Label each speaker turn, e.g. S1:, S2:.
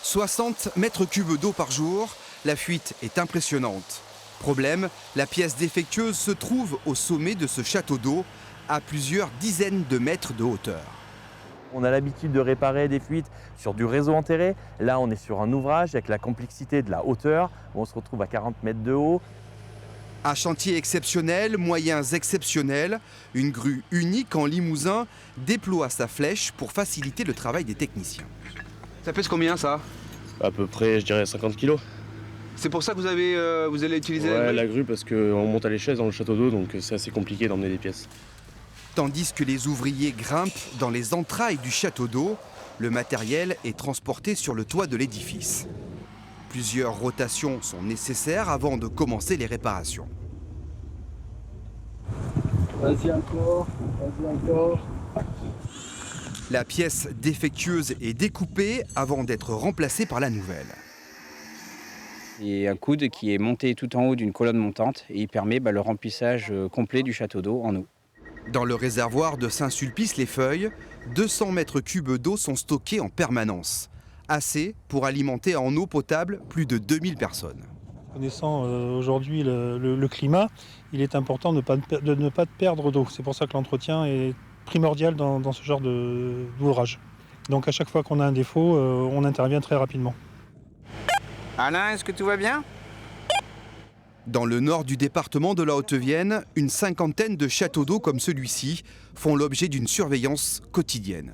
S1: 60 mètres cubes d'eau par jour, la fuite est impressionnante. Problème, la pièce défectueuse se trouve au sommet de ce château d'eau, à plusieurs dizaines de mètres de hauteur.
S2: On a l'habitude de réparer des fuites sur du réseau enterré. Là, on est sur un ouvrage avec la complexité de la hauteur, où on se retrouve à 40 mètres de haut.
S1: Un chantier exceptionnel, moyens exceptionnels, une grue unique en Limousin déploie sa flèche pour faciliter le travail des techniciens.
S3: Ça pèse combien ça?
S4: À peu près, je dirais 50 kilos.
S3: C'est pour ça que vous allez utiliser
S4: la grue parce qu'on monte à l'échelle dans le château d'eau, donc c'est assez compliqué d'emmener des pièces.
S1: Tandis que les ouvriers grimpent dans les entrailles du château d'eau, le matériel est transporté sur le toit de l'édifice. Plusieurs rotations sont nécessaires avant de commencer les réparations.
S5: Vas-y encore, vas-y encore.
S1: La pièce défectueuse est découpée avant d'être remplacée par la nouvelle.
S6: Il y a un coude qui est monté tout en haut d'une colonne montante et il permet le remplissage complet du château d'eau en eau.
S1: Dans le réservoir de Saint-Sulpice-les-Feuilles, 200 mètres cubes d'eau sont stockés en permanence. Assez pour alimenter en eau potable plus de 2000 personnes.
S5: Connaissant aujourd'hui le climat, il est important de ne pas perdre d'eau. C'est pour ça que l'entretien est primordial dans ce genre d'ouvrage. Donc à chaque fois qu'on a un défaut, on intervient très rapidement.
S6: Alain, est-ce que tout va bien?
S1: Dans le nord du département de la Haute-Vienne, une cinquantaine de châteaux d'eau comme celui-ci font l'objet d'une surveillance quotidienne.